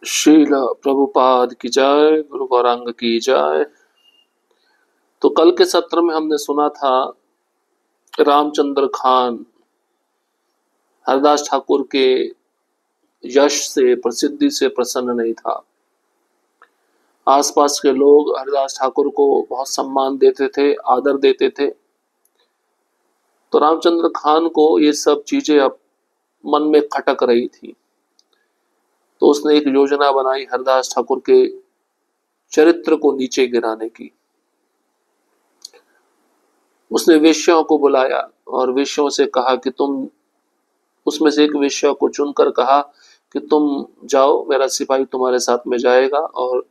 श्रील प्रभुपाद की जय, गुरु गौरांग की जय। तो कल के सत्र में हमने सुना था रामचंद्र खान हरदास ठाकुर के यश से, प्रसिद्धि से प्रसन्न नहीं था। आसपास के लोग हरदास ठाकुर को बहुत सम्मान देते थे, आदर देते थे। तो रामचंद्र खान को ये सब चीजें अब मन में खटक रही थी। तो उसने एक योजना बनाई हरदास ठाकुर के चरित्र को नीचे गिराने की। उसने वेश्याओं को बुलाया और वेश्याओं से कहा कि तुम, उसमें से एक वेश्या को चुनकर कहा कि तुम जाओ, मेरा सिपाही तुम्हारे साथ में जाएगा और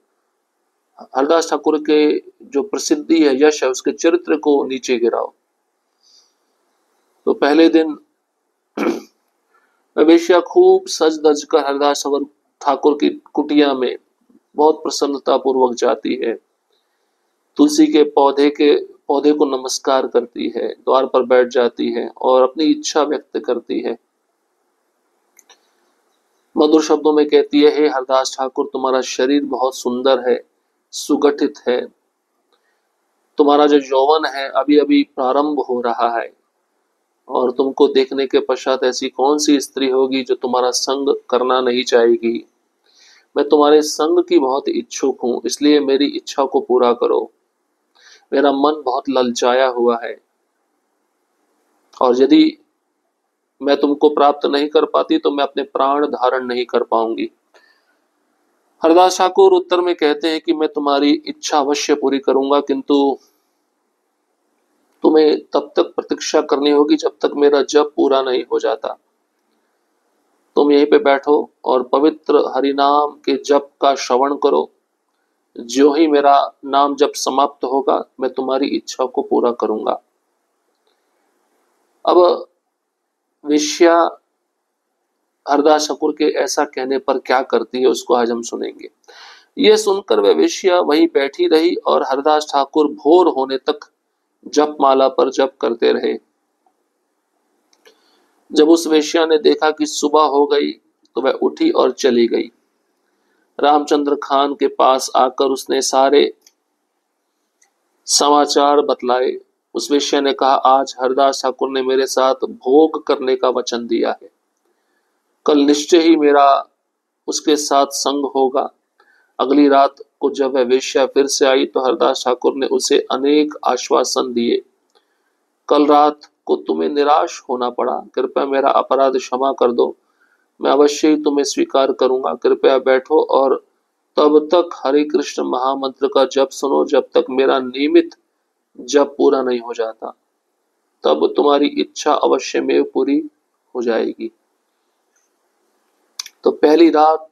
हरदास ठाकुर के जो प्रसिद्धि है, यश है, उसके चरित्र को नीचे गिराओ। तो पहले दिन वेश्या खूब सज धज कर हरदास ठाकुर की कुटिया में बहुत प्रसन्नता पूर्वक जाती है। तुलसी के पौधे को नमस्कार करती है, द्वार पर बैठ जाती है और अपनी इच्छा व्यक्त करती है। मधुर शब्दों में कहती है, हे हरदास ठाकुर, तुम्हारा शरीर बहुत सुंदर है, सुगठित है। तुम्हारा जो यौवन है अभी अभी प्रारंभ हो रहा है और तुमको देखने के पश्चात ऐसी कौन सी स्त्री होगी जो तुम्हारा संग करना नहीं चाहेगी। मैं तुम्हारे संग की बहुत इच्छुक हूं, इसलिए मेरी इच्छा को पूरा करो। मेरा मन बहुत ललचाया हुआ है और यदि मैं तुमको प्राप्त नहीं कर पाती तो मैं अपने प्राण धारण नहीं कर पाऊंगी। हरदास ठाकुर उत्तर में कहते हैं कि मैं तुम्हारी इच्छा अवश्य पूरी करूंगा, किंतु तुम्हें तब तक प्रतीक्षा करनी होगी जब तक मेरा जप पूरा नहीं हो जाता। तुम यहीं पे बैठो और पवित्र हरिनाम के जप का श्रवण करो। जो ही मेरा नाम जप समाप्त होगा मैं तुम्हारी इच्छा को पूरा करूंगा। अब वेश्या हरदास ठाकुर के ऐसा कहने पर क्या करती है उसको आज हम सुनेंगे। यह सुनकर वह वेश्या वहीं बैठी रही और हरदास ठाकुर भोर होने तक जप माला पर जप करते रहे। जब उस वेश्या ने देखा कि सुबह हो गई तो वह उठी और चली गई। रामचंद्र खान के पास आकर उसने सारे समाचार बतलाए। उस वेश्या ने कहा, आज हरदास ठाकुर ने मेरे साथ भोग करने का वचन दिया है। कल निश्चय ही मेरा उसके साथ संग होगा। अगली रात को जब वह वेश्या फिर से आई तो हरदास ठाकुर ने उसे अनेक आश्वासन दिए। कल रात को तुम्हें निराश होना पड़ा, कृपया मेरा अपराध क्षमा कर दो, मैं अवश्य ही तुम्हें स्वीकार करूंगा। कृपया बैठो और तब तक हरे कृष्ण महामंत्र का जप सुनो जब तक मेरा नियमित जप पूरा नहीं हो जाता, तब तुम्हारी इच्छा अवश्य में पूरी हो जाएगी। तो पहली रात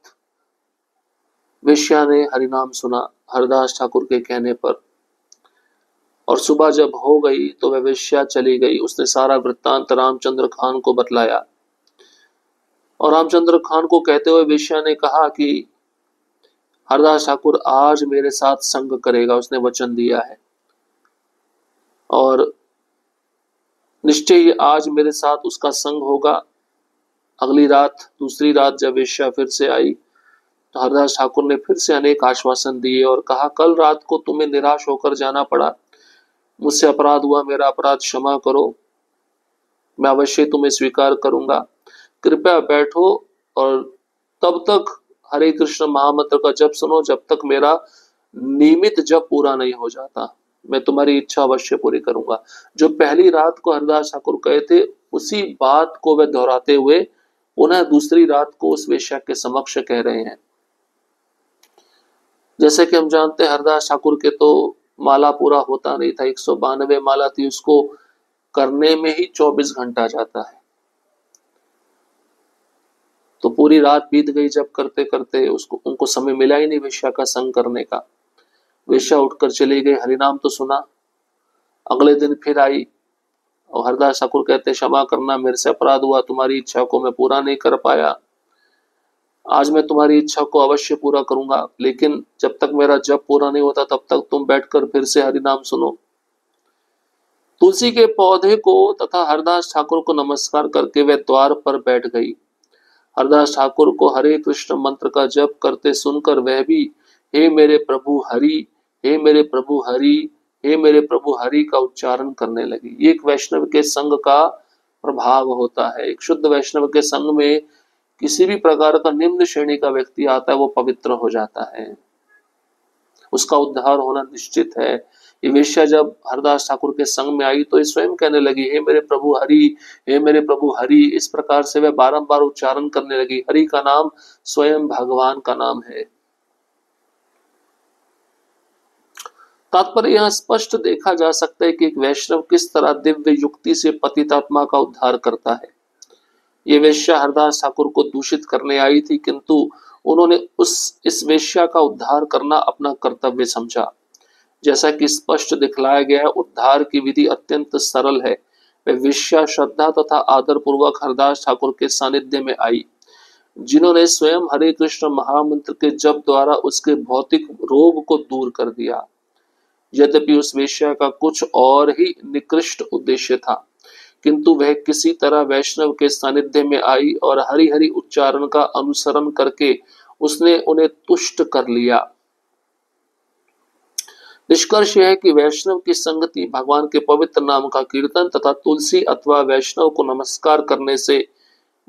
वेश्या ने हरिनाम सुना हरदास ठाकुर के कहने पर और सुबह जब हो गई तो वह वेश्या चली गई। उसने सारा वृत्तांत रामचंद्र खान को बतलाया और रामचंद्र खान को कहते हुए वेश्या ने कहा कि हरदास ठाकुर आज मेरे साथ संग करेगा, उसने वचन दिया है और निश्चय ही आज मेरे साथ उसका संग होगा। अगली रात, दूसरी रात जब वेश्या फिर से आई तो हरदास ठाकुर ने फिर से अनेक आश्वासन दिए और कहा, कल रात को तुम्हें निराश होकर जाना पड़ा, मुझसे अपराध हुआ, मेरा अपराध क्षमा करो, मैं अवश्य तुम्हें स्वीकार करूंगा। कृपया बैठो और तब तक हरे कृष्ण महामंत्र का जप सुनो जब तक मेरा नियमित जप पूरा नहीं हो जाता, मैं तुम्हारी इच्छा अवश्य पूरी करूंगा। जो पहली रात को हरदास ठाकुर कहे थे उसी बात को वे दोहराते हुए पुनः दूसरी रात को उस वेश्या के समक्ष कह रहे हैं। जैसे कि हम जानते हैं हरदास ठाकुर के तो माला पूरा होता नहीं था, 192 माला थी, उसको करने में ही 24 घंटा जाता है। तो पूरी रात बीत गई जब करते करते उनको समय मिला ही नहीं वेश्या का संग करने का। वेश्या उठकर चली गई, हरिनाम तो सुना। अगले दिन फिर आई और हरदास ठाकुर कहते, क्षमा करना, मेरे से अपराध हुआ, तुम्हारी इच्छा को मैं पूरा नहीं कर पाया, आज मैं तुम्हारी इच्छा को अवश्य पूरा करूंगा, लेकिन जब तक मेरा जप पूरा नहीं होता तब तक तुम बैठकर फिर से हरिनाम सुनो। तुलसी के पौधे को तथा हरदास ठाकुर को नमस्कार करके वह द्वार पर बैठ गई। हरदास ठाकुर को हरे कृष्ण मंत्र का जप करते सुनकर वह भी हे मेरे प्रभु हरि, हे मेरे प्रभु हरि, हे मेरे प्रभु हरि का उच्चारण करने लगी। ये एक वैष्णव के संग का प्रभाव होता है। एक शुद्ध वैष्णव के संग में किसी भी प्रकार का निम्न श्रेणी का व्यक्ति आता है वो पवित्र हो जाता है, उसका उद्धार होना निश्चित है। ये वेश्या जब हरदास ठाकुर के संग में आई तो ये स्वयं कहने लगी हे मेरे प्रभु हरि, हे मेरे प्रभु हरि। इस प्रकार से वह बारंबार उच्चारण करने लगी। हरि का नाम स्वयं भगवान का नाम है। तात्पर्य यहाँ स्पष्ट देखा जा सकता है कि एक वैष्णव किस तरह दिव्य युक्ति से पतितात्मा का उद्धार करता है। ये वेश्या हरदास ठाकुर को दूषित करने आई थी, किंतु उन्होंने इस वेश्या का उद्धार करना अपना कर्तव्य समझा। जैसा कि स्पष्ट दिखलाया गया है, उद्धार की विधि अत्यंत सरल है। वह वेश्या श्रद्धा तथा आदर पूर्वक हरदास ठाकुर के सानिध्य में आई, जिन्होंने स्वयं हरे कृष्ण महामंत्र के जप द्वारा उसके भौतिक रोग को दूर कर दिया। यद्यपि उस वेश्या का कुछ और ही निकृष्ट उद्देश्य था, किंतु वह किसी तरह वैष्णव के सानिध्य में आई और हरि हरि उच्चारण का अनुसरण करके उसने उन्हें तुष्ट कर लिया। निष्कर्ष यह है कि वैष्णव की संगति भगवान के पवित्र नाम का कीर्तन तथा तुलसी अथवा वैष्णव को नमस्कार करने से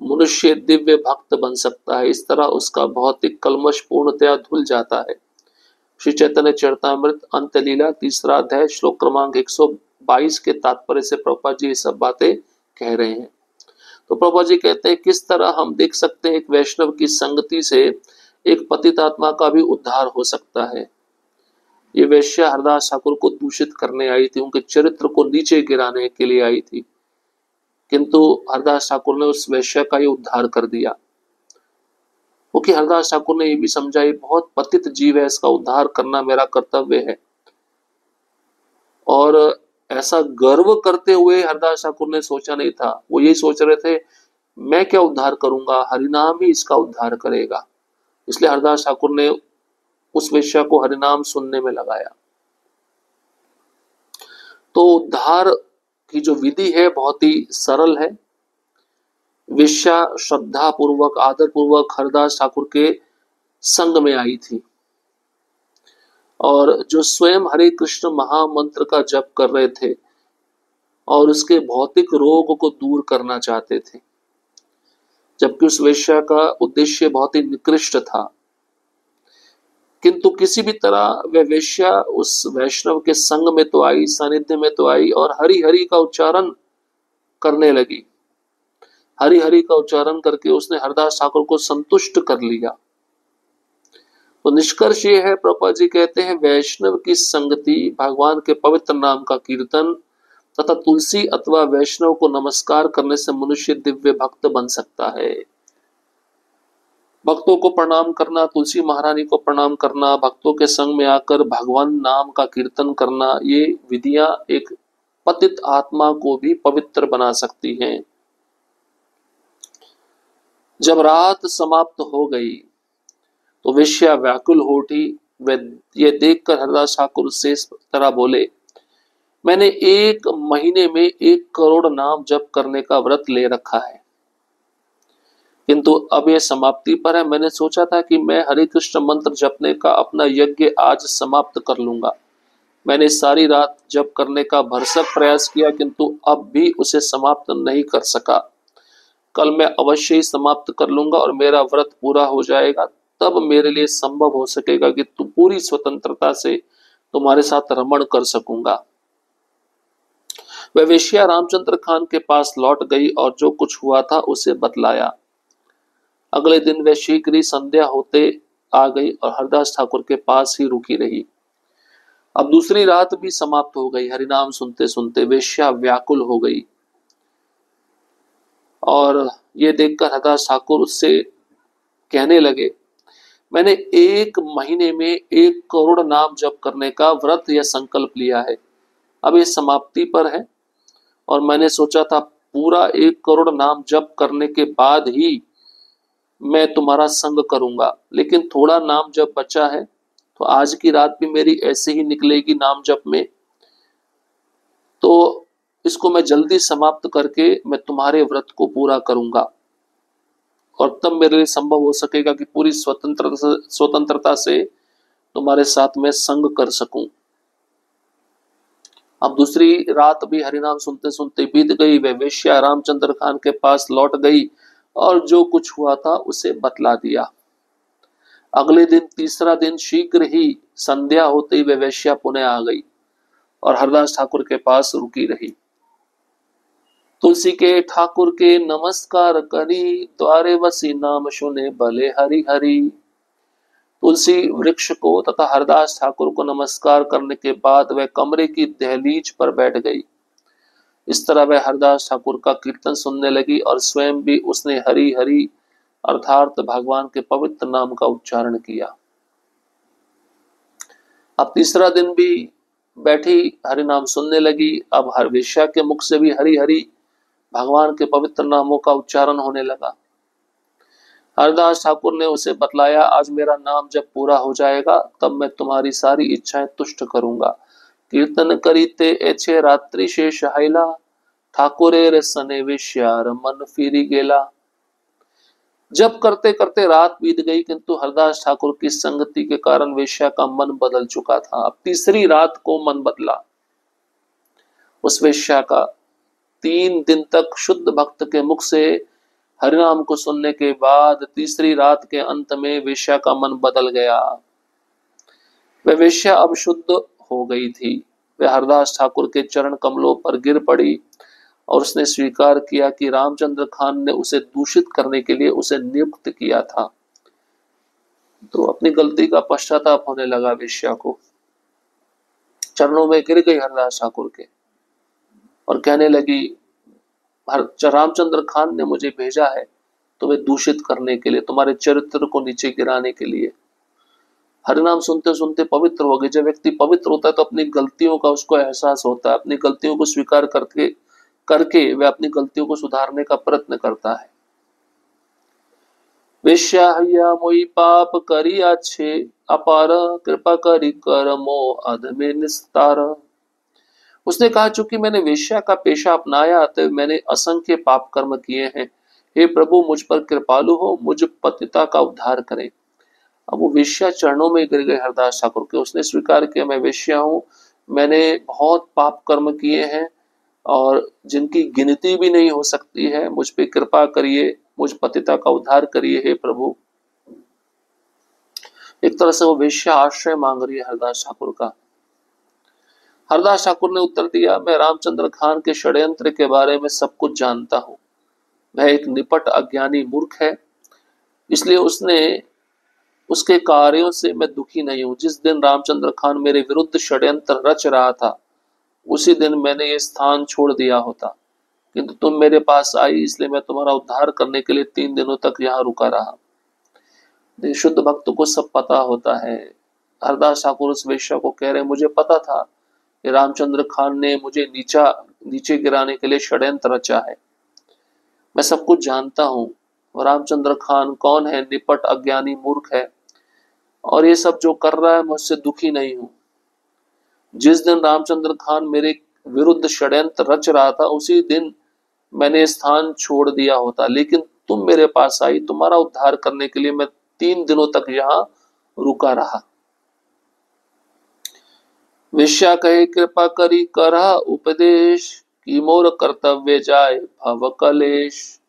मनुष्य दिव्य भक्त बन सकता है। इस तरह उसका भौतिक कलमश पूर्णतया धुल जाता है। श्री चैतन्य चरितामृत अंत लीला 3रा अध्याय श्लोक क्रमांक 122 के तात्पर्य से प्रभुपाद जी ये सब बातें कह रहे हैं। तो प्रभुपाद जी कहते हैं किस तरह हम देख सकते हैं एक वैष्णव की संगति से एक पतित आत्मा का भी उद्धार हो सकता है। ये वैश्या हरदास ठाकुर को दूषित करने आई थी, उनके चरित्र को नीचे गिराने के लिए आई थी, किंतु हरदास ठाकुर ने उस वैश्या का ही उद्धार कर दिया, क्योंकि हरदास ठाकुर ने ये भी समझा ये बहुत पतित जीव है, इसका उद्धार करना मेरा कर्तव्य है। और ऐसा गर्व करते हुए हरदास ठाकुर ने सोचा नहीं था, वो यही सोच रहे थे मैं क्या उद्धार करूंगा, हरिनाम ही इसका उद्धार करेगा। इसलिए हरदास ठाकुर ने उस वेश्या को हरिनाम सुनने में लगाया। तो उद्धार की जो विधि है बहुत ही सरल है। वेश्या श्रद्धा पूर्वक आदर पूर्वक हरदास ठाकुर के संग में आई थी और जो स्वयं हरे कृष्ण महामंत्र का जप कर रहे थे और उसके भौतिक रोग को दूर करना चाहते थे, जबकि उस वेश्या का उद्देश्य बहुत ही निकृष्ट था। किंतु किसी भी तरह वह वेश्या उस वैष्णव के संग में तो आई, सानिध्य में तो आई और हरि हरि का उच्चारण करने लगी। हरि हरि का उच्चारण करके उसने हरदास ठाकुर को संतुष्ट कर लिया। तो निष्कर्ष ये है, प्रभुपाद जी कहते हैं वैष्णव की संगति भगवान के पवित्र नाम का कीर्तन तथा तुलसी अथवा वैष्णव को नमस्कार करने से मनुष्य दिव्य भक्त बन सकता है। भक्तों को प्रणाम करना, तुलसी महारानी को प्रणाम करना, भक्तों के संग में आकर भगवान नाम का कीर्तन करना, ये विधियां एक पतित आत्मा को भी पवित्र बना सकती हैं। जब रात समाप्त हो गई तो वेश्या व्याकुल हो उठी। वे ये देखकर हरदास ठाकुर से इस तरह बोले, मैंने 1 महीने में 1 करोड़ नाम जप करने का व्रत ले रखा है, किंतु अब यह समाप्ति पर है। मैंने सोचा था कि मैं हरे कृष्ण मंत्र जपने का अपना यज्ञ आज समाप्त कर लूंगा। मैंने सारी रात जप करने का भरसक प्रयास किया, किंतु अब भी उसे समाप्त नहीं कर सका। कल मैं अवश्य ही समाप्त कर लूंगा और मेरा व्रत पूरा हो जाएगा। तब मेरे लिए संभव हो सकेगा कि तू पूरी स्वतंत्रता से तुम्हारे साथ रमण कर सकूंगा। वह वेश्या रामचंद्र खान के पास लौट गई और जो कुछ हुआ था उसे बतलाया। अगले दिन वह शीघ्र ही संध्या होते आ गई और हरदास ठाकुर के पास ही रुकी रही। अब दूसरी रात भी समाप्त हो गई। हरिनाम सुनते सुनते वेश्या व्याकुल हो गई और ये देखकर हरदास ठाकुर उससे कहने लगे, मैंने 1 महीने में 1 करोड़ नाम जप करने का व्रत या संकल्प लिया है। अब ये समाप्ति पर है और मैंने सोचा था पूरा 1 करोड़ नाम जप करने के बाद ही मैं तुम्हारा संग करूंगा, लेकिन थोड़ा नाम जप बचा है तो आज की रात भी मेरी ऐसे ही निकलेगी नाम जप में, तो इसको मैं जल्दी समाप्त करके मैं तुम्हारे व्रत को पूरा करूंगा और तब मेरे लिए संभव हो सकेगा कि पूरी स्वतंत्रता से तुम्हारे साथ में संग कर सकूं। अब दूसरी रात भी हरिनाम सुनते सुनते बीत गई। वह वेश्या रामचंद्र खान के पास लौट गई और जो कुछ हुआ था उसे बतला दिया। अगले दिन तीसरा दिन शीघ्र ही संध्या होते ही वह वेश्या पुनः आ गई और हरदास ठाकुर के पास रुकी रही। तुलसी के ठाकुर के नमस्कार करी, द्वारे वसी नाम सुने भले हरि हरि। तुलसी वृक्ष को तथा हरदास ठाकुर को नमस्कार करने के बाद वह कमरे की दहलीज पर बैठ गई। इस तरह वह हरदास ठाकुर का कीर्तन सुनने लगी और स्वयं भी उसने हरि हरि अर्थात भगवान के पवित्र नाम का उच्चारण किया। अब तीसरा दिन भी बैठी हरि नाम सुनने लगी। अब हर वेश्या के मुख से भी हरि हरि भगवान के पवित्र नामों का उच्चारण होने लगा। हरदास ठाकुर ने उसे बतलाया, आज मेरा नाम जब पूरा हो जाएगा तब मैं तुम्हारी सारी इच्छाएं तुष्ट करूंगा। कीर्तन करीते एछे रात्रि शेष हाइला, ठाकुरे रे सने वेश्यार मन फिरी गेला। जब करते करते रात बीत गई किंतु हरदास ठाकुर की संगति के कारण वेश्या का मन बदल चुका था। अब तीसरी रात को मन बदला उस वेश्या का। 3 दिन तक शुद्ध भक्त के मुख से हरिनाम को सुनने के बाद तीसरी रात के अंत में वेश्या का मन बदल गया। वह वेश्या अब शुद्ध हो गई थी। वह हरदास ठाकुर के चरण कमलों पर गिर पड़ी और उसने स्वीकार किया कि रामचंद्र खान ने उसे दूषित करने के लिए उसे नियुक्त किया था। तो अपनी गलती का पश्चाताप होने लगा वेश्या को। चरणों में गिर गई हरदास ठाकुर के और कहने लगी, रामचंद्र खान ने मुझे भेजा है तुम्हें दूषित करने के लिए, तुम्हारे चरित्र को नीचे गिराने के लिए। हरिनाम सुनते सुनते पवित्र हो गए। जब व्यक्ति पवित्र होता है तो अपनी गलतियों का उसको एहसास होता है। अपनी गलतियों को स्वीकार करके वह अपनी गलतियों को सुधारने का प्रयत्न करता है। वेश्या हैया मोई पाप करी अच्छे, अपार कृपा करी कर मो अध में निस्तार। उसने कहा, चूंकि मैंने वेश्या का पेशा अपनाया अतः मैंने असंख्य पाप कर्म किए हैं। हे प्रभु मुझ पर कृपालु हो, मुझ पतिता का उद्धार करें। अब वो वेश्या चरणों में गिर गए हरदास ठाकुर के। उसने स्वीकार किया, मैं वेश्या हूं, मैंने बहुत पाप कर्म किए हैं और जिनकी गिनती भी नहीं हो सकती है। मुझ पे कृपा करिए, मुझ पतिता का उद्धार करिए हे प्रभु। एक तरह से वो वेश्या आश्रय मांग रही है हरदास ठाकुर का। हरदास ठाकुर ने उत्तर दिया, मैं रामचंद्र खान के षड्यंत्र के बारे में सब कुछ जानता हूं। वह एक निपट अज्ञानी मूर्ख है, इसलिए उसके कार्यों से मैं दुखी नहीं हूं। जिस दिन रामचंद्र खान मेरे विरुद्ध षड्यंत्र रच रहा था उसी दिन मैंने ये स्थान छोड़ दिया होता, किंतु तुम मेरे पास आई इसलिए मैं तुम्हारा उद्धार करने के लिए 3 दिनों तक यहाँ रुका रहा। शुद्ध भक्त को सब पता होता है। हरदास ठाकुर उस वेश्या को कह रहे, मुझे पता था कि रामचंद्र खान ने मुझे नीचे गिराने के लिए षड्यंत्र रचा है। मैं सब कुछ जानता हूँ। रामचंद्र खान कौन है? निपट अज्ञानी मूर्ख है और ये सब जो कर रहा है मुझसे दुखी नहीं हूं। जिस दिन रामचंद्र खान मेरे विरुद्ध षड्यंत्र रच रहा था उसी दिन मैंने स्थान छोड़ दिया होता, लेकिन तुम मेरे पास आई, तुम्हारा उद्धार करने के लिए मैं 3 दिनों तक यहाँ रुका रहा। वेश्या कहे, कृपा करी करह उपदेश, की मोर कर्तव्य जाए भव कलेश।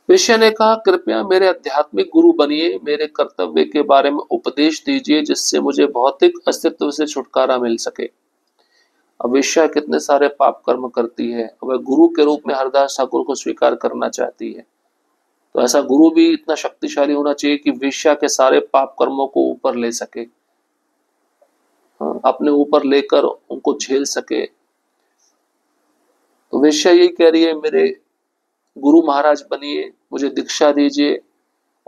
वेश्या ने कहा, कृपया मेरे आध्यात्मिक गुरु बनिए, मेरे कर्तव्य के बारे में उपदेश दीजिए जिससे मुझे भौतिक अस्तित्व से छुटकारा मिल सके। अब वेश्या कितने सारे पाप कर्म करती है, वह गुरु के रूप में हरदास ठाकुर को स्वीकार करना चाहती है। तो ऐसा गुरु भी इतना शक्तिशाली होना चाहिए कि वेश्या के सारे पाप कर्मों को ऊपर ले सके, अपने ऊपर लेकर उनको झेल सके। तो वेश्या यही कह रही है, मेरे गुरु महाराज बनिए, मुझे दीक्षा दीजिए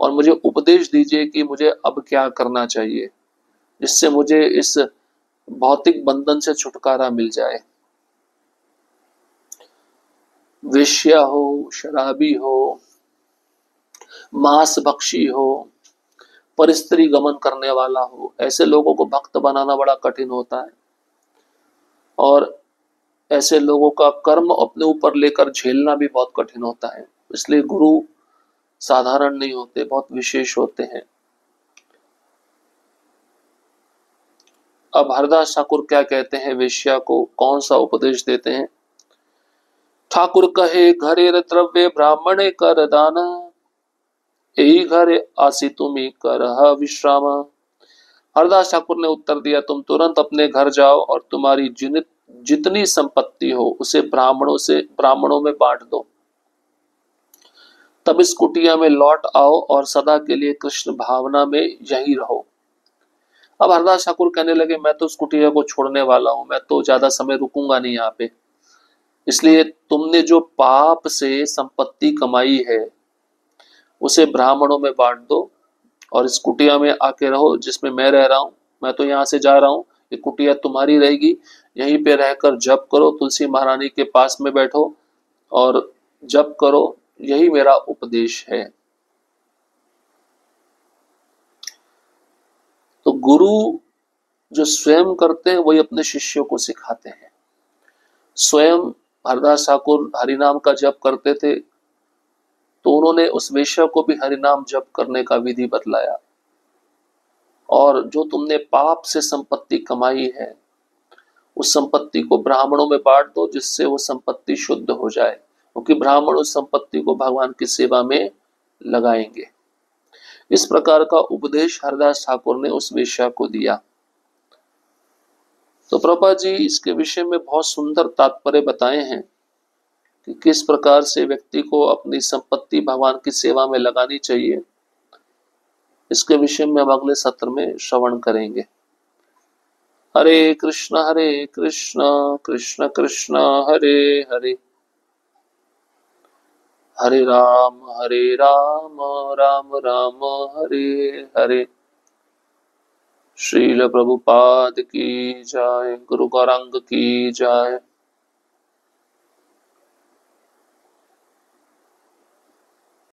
और मुझे उपदेश दीजिए कि मुझे अब क्या करना चाहिए जिससे मुझे इस भौतिक बंधन से छुटकारा मिल जाए। वेश्या हो, शराबी हो, मांस भक्षी हो, परस्त्री गमन करने वाला हो, ऐसे लोगों को भक्त बनाना बड़ा कठिन होता है और ऐसे लोगों का कर्म अपने ऊपर लेकर झेलना भी बहुत कठिन होता है। इसलिए गुरु साधारण नहीं होते, बहुत विशेष होते हैं। अब हरदास ठाकुर क्या कहते हैं, वेश्या को कौन सा उपदेश देते हैं। ठाकुर कहे घरे द्रव्य ब्राह्मणे कर दान, यही घर आसी तुम्ही करह विश्राम। हरदास ठाकुर ने उत्तर दिया, तुम तुरंत अपने घर जाओ और तुम्हारी जितनी संपत्ति हो उसे ब्राह्मणों में बांट दो। तब इस कुटिया में लौट आओ और सदा के लिए कृष्ण भावना में यहीं रहो। अब हरदास ठाकुर कहने लगे, मैं तो उस कुटिया को छोड़ने वाला हूं, मैं तो ज्यादा समय रुकूंगा नहीं यहाँ पे, इसलिए तुमने जो पाप से संपत्ति कमाई है उसे ब्राह्मणों में बांट दो और इस कुटिया में आके रहो जिसमें मैं रह रहा हूं। मैं तो यहाँ से जा रहा हूँ, ये कुटिया तुम्हारी रहेगी, यहीं पे रहकर जप करो, तुलसी महारानी के पास में बैठो और जप करो, यही मेरा उपदेश है। तो गुरु जो स्वयं करते हैं वही अपने शिष्यों को सिखाते हैं। स्वयं हरदास ठाकुर हरिनाम का जप करते थे तो उन्होंने उस वेश्या को भी हरिनाम जप करने का विधि बतलाया। और जो तुमने पाप से संपत्ति कमाई है उस संपत्ति को ब्राह्मणों में बांट दो जिससे वो संपत्ति शुद्ध हो जाए, क्योंकि ब्राह्मण उस संपत्ति को भगवान की सेवा में लगाएंगे। इस प्रकार का उपदेश हरदास ठाकुर ने उस वेश्या को दिया। तो प्रभुपाद जी इसके विषय में बहुत सुंदर तात्पर्य बताए हैं कि किस प्रकार से व्यक्ति को अपनी संपत्ति भगवान की सेवा में लगानी चाहिए। इसके विषय में हम अगले सत्र में श्रवण करेंगे। हरे कृष्ण कृष्ण कृष्ण हरे हरे, हरे राम राम राम हरे हरे। श्रील प्रभुपाद की जय, गुरु गौरांग की जय।